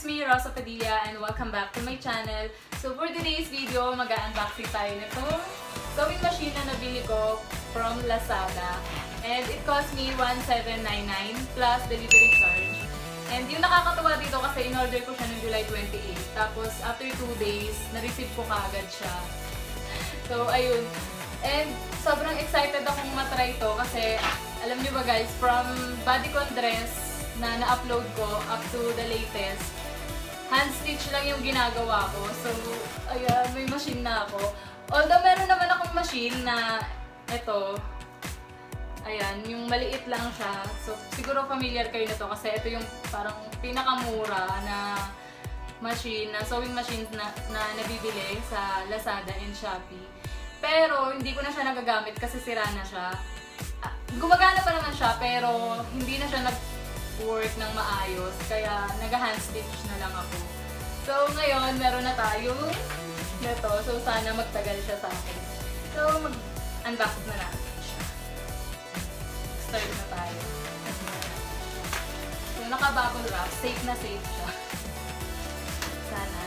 it's me, Rosa Padilla, and welcome back to my channel. So for today's video, mag-unboxing tayo nitong sewing machine na nabili ko from Lazada. And it cost me 1,799 plus delivery charge. And yung nakakatawa dito kasi in-order ko siya noong July 28. Tapos after 2 days, na-receive ko kaagad siya. So ayun. And sobrang excited akong matry ito kasi alam niyo ba guys, from bodycon dress na na-upload ko up to the latest, hand stitch lang yung ginagawa ko. So, ayan, may machine na ako. Although meron naman akong machine na ito, ayan, yung maliit lang siya. So, siguro familiar kayo na to kasi ito yung parang pinakamura na machine, na sewing machine na nabibili sa Lazada and Shopee. Pero, hindi ko na siya nagagamit kasi sira na siya. Gumagana pa naman siya, pero hindi na siya nag-work ng maayos. Kaya, nag-hand stitch na lang ako. So, ngayon, meron na tayo nito. So, sana magtagal siya sa akin. So, mag-unbox na natin siya. Start na tayo. So, naka-bubble wrap. Safe na safe siya. Sana.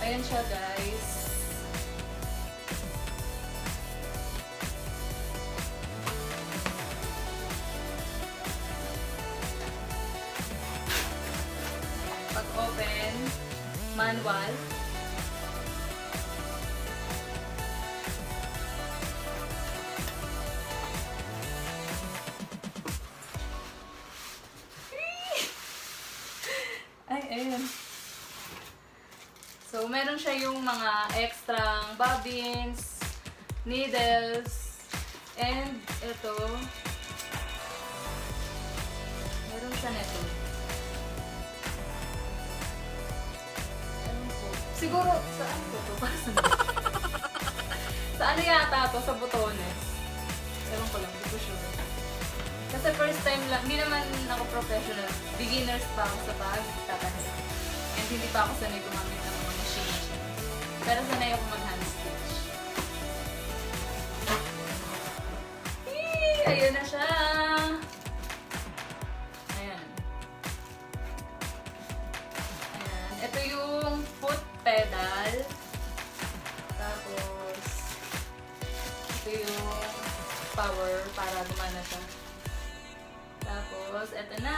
Ayan siya guys. Pag open, manual. Ay, ayan. So, meron siya yung mga extra bobbins, needles, and ito, meron siya nito. Ano po? Siguro, saan ko to? Sa ano yata to? Sa botones. Ewan ko lang, hindi ko sure. Kasi first time lang, hindi naman ako professional. Beginners pa ako sa pagtatahi. And hindi pa ako sanay gumamit ng mga machine. Pero sanay ako mag-hand stitch. Eee! Ayun na siya! Ayan. Ayan. Ito yung foot pedal. Tapos, ito yung power para gumana siya. Tapos, ito na!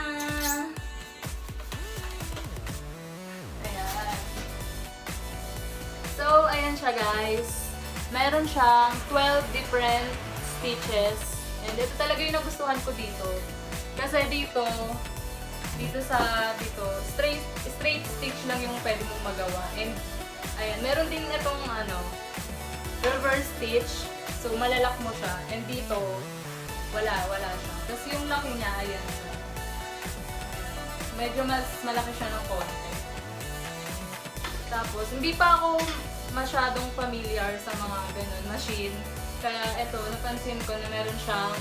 So, ayan siya guys. Meron siyang 12 different stitches. And ito talaga yung nagustuhan ko dito. Kasi dito, straight stitch lang yung pwede mong magawa. And, ayan, meron din itong reverse stitch. So, malalak mo siya. And dito, wala siya. Kasi yung laki niya, ayan siya. Medyo mas malaki siya ng konti. Tapos, hindi pa ako masyadong familiar sa mga ganun machine. Kaya ito, napansin ko na meron siyang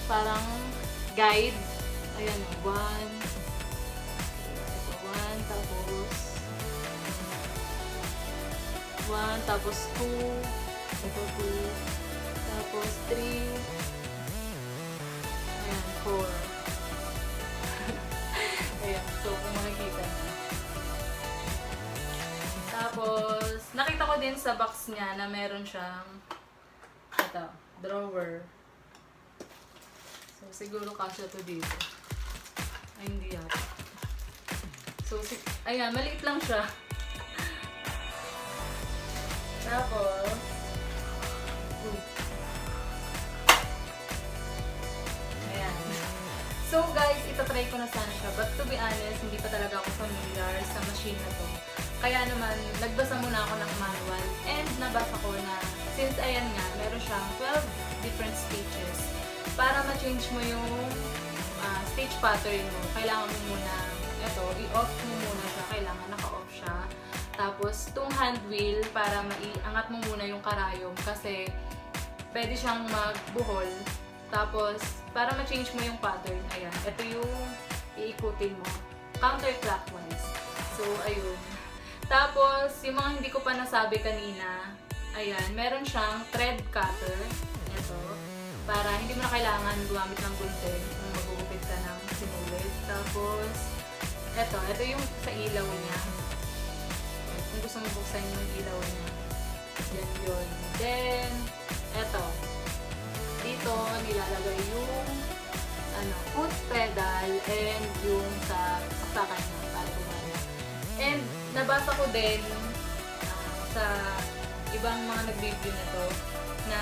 parang guide. Ayan, 1. Ito, 1, tapos 1, tapos 2. Ito, 2. Tapos 3. Ayan, 4. Ayan, so kung makikita na. Tapos, nakita ko din sa box niya na meron siyang drawer. So, siguro kasya to dito. Ay, hindi yata. So, ayan, maliit lang siya. Tapos, ayan. So, guys, itatry ko na sana siya. But to be honest, hindi pa talaga ako familiar sa machine na to. Kaya naman, nagbasa muna ako ng manual and nabasa ko na since ayan nga, meron siyang 12 different stitches. Para ma-change mo yung stitch pattern mo, kailangan mo muna, i-off mo muna siya. Kailangan naka-off siya. Tapos, itong hand wheel, para maiangat mo muna yung karayom kasi pwede siyang magbuhol. Tapos, para ma-change mo yung pattern, ayan, ito yung ikutin mo counterclockwise. So, ayun. Tapos, yung mga hindi ko pa nasabi kanina, ayan, meron siyang thread cutter. Ito. Para hindi mo na kailangan gumamit ng gunting kung magugupit ka ng sinulid. Tapos, ito yung sa ilaw niya. Kung gusto mo buksan yung ilaw niya. Yan yun. Then, ito. Dito, nilalagay yung foot pedal and yung sa saksakan niya para gumana. And, nabasa ko din sa ibang mga nag-review na to na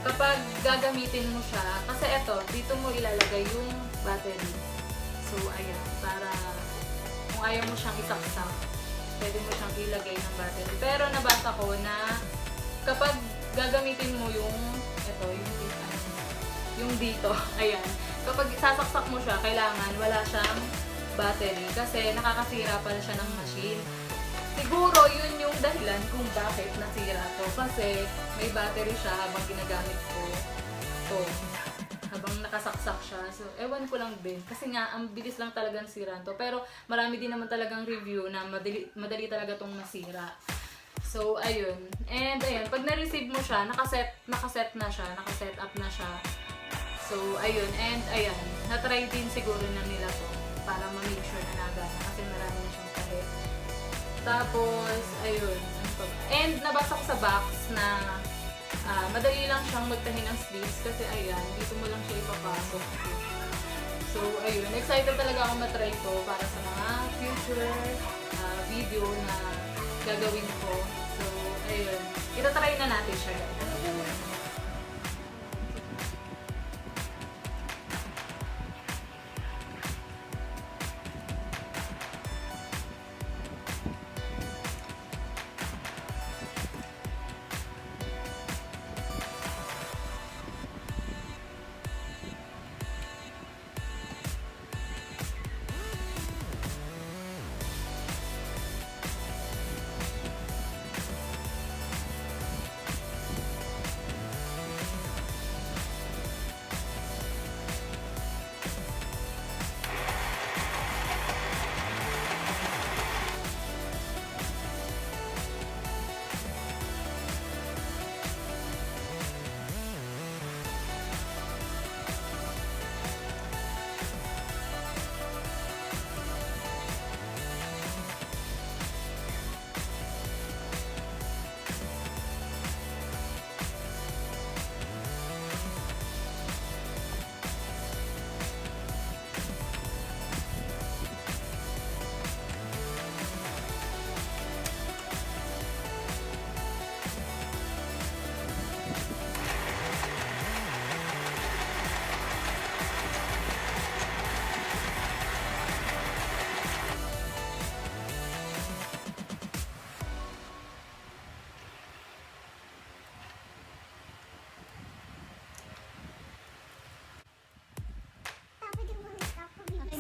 kapag gagamitin mo siya, kasi ito, dito mo ilalagay yung battery. So, ayan, para kung ayaw mo siyang isaksak, pwede mo siyang ilagay ng battery. Pero nabasa ko na kapag gagamitin mo yung, ito, yung dito, ayan, kapag sasaksak mo siya, kailangan wala siyang battery kasi nakakasira pala siya ng machine. Siguro yun yung dahilan kung bakit nasira to kasi may battery siya habang ginagamit ko to. Habang nakasaksak siya. So, ewan ko lang din. Kasi nga, ang bilis lang talaga nasira to. Pero, marami din naman talagang review na madali talaga tong masira. So, ayun. And, ayun. Pag na-receive mo siya, nakaset na siya. Nakaset up na siya. So, ayun. And, ayan. Na-try din siguro na nila to. Para ma-make sure na nagana. Kasi marami na siyang kahit. Tapos, ayun. And, nabasa ko sa box na madali lang siyang magtahi ng sleeves kasi ayan, dito mo lang siya ipapasok. So, ayun. Excited talaga ako matry to para sa mga future video na gagawin ko. So, ayun. Itatry na natin siya, guys.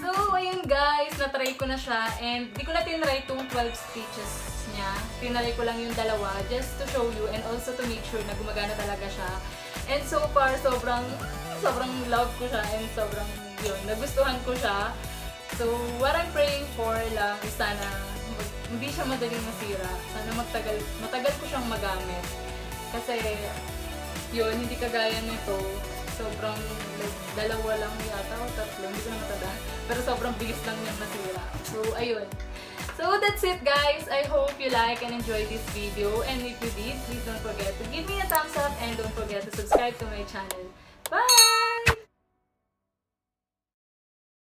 So, ayun guys, na-try ko na siya and di ko na tinry itong 12 stitches niya. Tinry ko lang yung dalawa just to show you and also to make sure na gumagana talaga siya. And so far, sobrang love ko siya and sobrang yun, nagustuhan ko siya. So, what I'm praying for lang is sana hindi siya madaling masira. Sana matagal ko siyang magamit. Kasi, yun, hindi kagaya nito. Sobrang, dalawa lang yata o tatlo, hindi ko na matandaan. Pero sobrang bilis lang niyang nasira. So, ayun. So, that's it guys. I hope you like and enjoy this video. And if you did, please don't forget to give me a thumbs up and don't forget to subscribe to my channel. Bye!